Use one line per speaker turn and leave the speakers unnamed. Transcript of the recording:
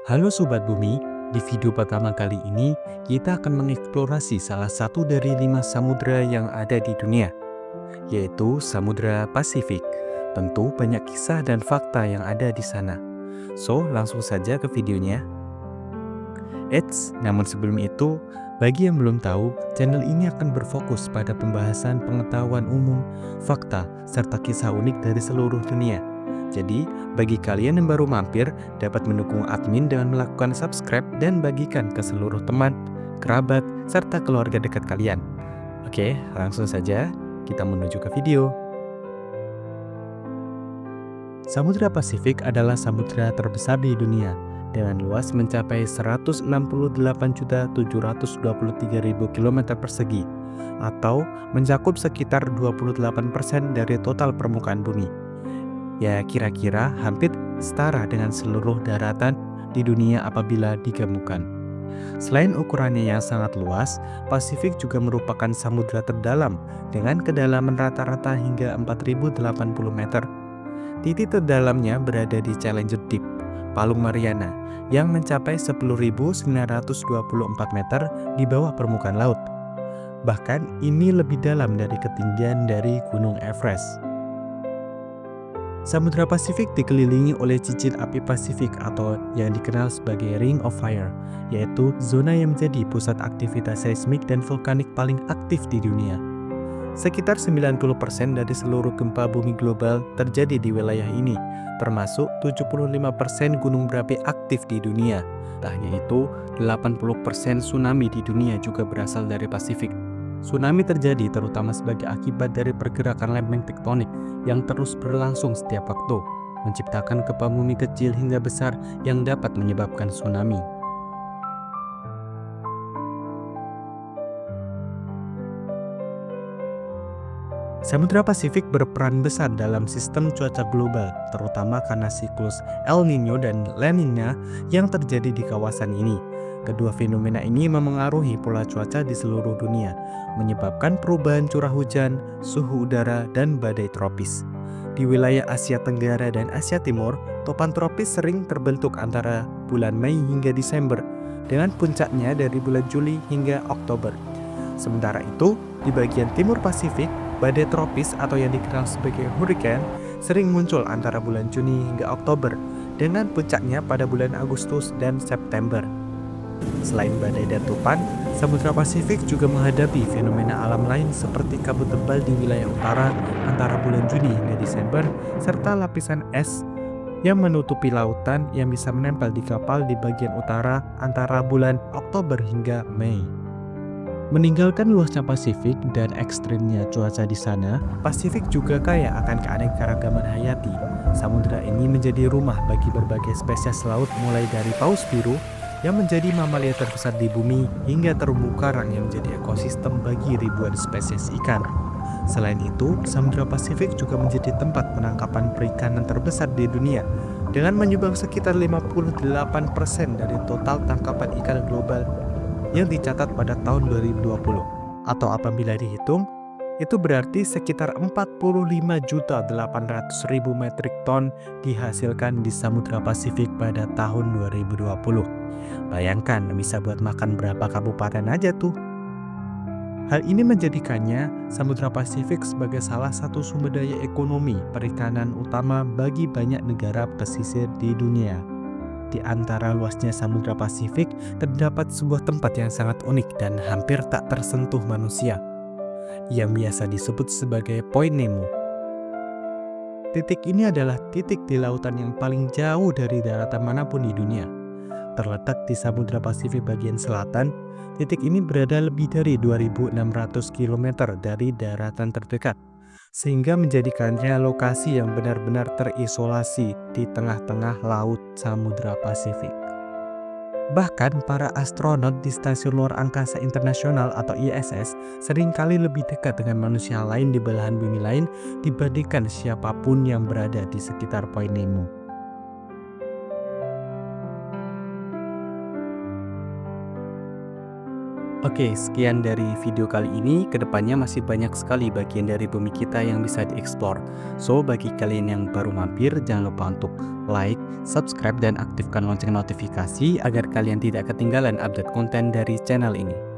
Halo Sobat Bumi, di video pertama kali ini kita akan mengeksplorasi salah satu dari 5 samudra yang ada di dunia, yaitu Samudra Pasifik. Tentu banyak kisah dan fakta yang ada di sana. So, langsung saja ke videonya. Namun sebelum itu, bagi yang belum tahu, channel ini akan berfokus pada pembahasan pengetahuan umum, fakta, serta kisah unik dari seluruh dunia. Jadi, bagi kalian yang baru mampir, dapat mendukung admin dengan melakukan subscribe dan bagikan ke seluruh teman, kerabat, serta keluarga dekat kalian. Oke, langsung saja kita menuju ke video. Samudra Pasifik adalah samudra terbesar di dunia, dengan luas mencapai 168.723.000 km persegi, atau mencakup sekitar 28% dari total permukaan bumi. Ya, kira-kira hampir setara dengan seluruh daratan di dunia apabila digabungkan. Selain ukurannya yang sangat luas, Pasifik juga merupakan samudra terdalam dengan kedalaman rata-rata hingga 4.080 meter. Titik terdalamnya berada di Challenger Deep, Palung Mariana, yang mencapai 10.924 meter di bawah permukaan laut. Bahkan ini lebih dalam dari ketinggian dari Gunung Everest. Samudra Pasifik dikelilingi oleh cincin api Pasifik atau yang dikenal sebagai Ring of Fire, yaitu zona yang menjadi pusat aktivitas seismik dan vulkanik paling aktif di dunia. Sekitar 90% dari seluruh gempa bumi global terjadi di wilayah ini, termasuk 75% gunung berapi aktif di dunia. Tak hanya itu, 80% tsunami di dunia juga berasal dari Pasifik. Tsunami terjadi terutama sebagai akibat dari pergerakan lempeng tektonik yang terus berlangsung setiap waktu, menciptakan gempa bumi kecil hingga besar yang dapat menyebabkan tsunami. Samudra Pasifik berperan besar dalam sistem cuaca global, terutama karena siklus El Niño dan La Niña yang terjadi di kawasan ini. Kedua fenomena ini memengaruhi pola cuaca di seluruh dunia, menyebabkan perubahan curah hujan, suhu udara, dan badai tropis. Di wilayah Asia Tenggara dan Asia Timur, topan tropis sering terbentuk antara bulan Mei hingga Desember, dengan puncaknya dari bulan Juli hingga Oktober. Sementara itu, di bagian timur Pasifik, badai tropis atau yang dikenal sebagai hurricane sering muncul antara bulan Juni hingga Oktober, dengan puncaknya pada bulan Agustus dan September. Selain badai dan topan, Samudra Pasifik juga menghadapi fenomena alam lain seperti kabut tebal di wilayah utara antara bulan Juni hingga Desember, serta lapisan es yang menutupi lautan yang bisa menempel di kapal di bagian utara antara bulan Oktober hingga Mei. Meninggalkan luasnya Pasifik dan ekstrimnya cuaca di sana, Pasifik juga kaya akan keanekaragaman hayati. Samudra ini menjadi rumah bagi berbagai spesies laut mulai dari paus biru yang menjadi mamalia terbesar di bumi hingga terumbu karang yang menjadi ekosistem bagi ribuan spesies ikan. Selain itu, Samudra Pasifik juga menjadi tempat penangkapan perikanan terbesar di dunia dengan menyumbang sekitar 58% dari total tangkapan ikan global yang dicatat pada tahun 2020, atau apabila dihitung, itu berarti sekitar 45.800.000 metrik ton dihasilkan di Samudra Pasifik pada tahun 2020. Bayangkan bisa buat makan berapa kabupaten aja tuh. Hal ini menjadikannya Samudra Pasifik sebagai salah satu sumber daya ekonomi perikanan utama bagi banyak negara pesisir di dunia. Di antara luasnya Samudra Pasifik, terdapat sebuah tempat yang sangat unik dan hampir tak tersentuh manusia, yang biasa disebut sebagai Point Nemo. Titik ini adalah titik di lautan yang paling jauh dari daratan manapun di dunia. Terletak di Samudra Pasifik bagian selatan, titik ini berada lebih dari 2.600 km dari daratan terdekat, sehingga menjadikannya lokasi yang benar-benar terisolasi di tengah-tengah laut Samudra Pasifik. Bahkan para astronot di Stasiun Luar Angkasa Internasional atau ISS seringkali lebih dekat dengan manusia lain di belahan bumi lain dibandingkan siapapun yang berada di sekitar Point Nemo. Oke, sekian dari video kali ini. Kedepannya masih banyak sekali bagian dari bumi kita yang bisa dieksplor. So, bagi kalian yang baru mampir, jangan lupa untuk like, subscribe, dan aktifkan lonceng notifikasi agar kalian tidak ketinggalan update konten dari channel ini.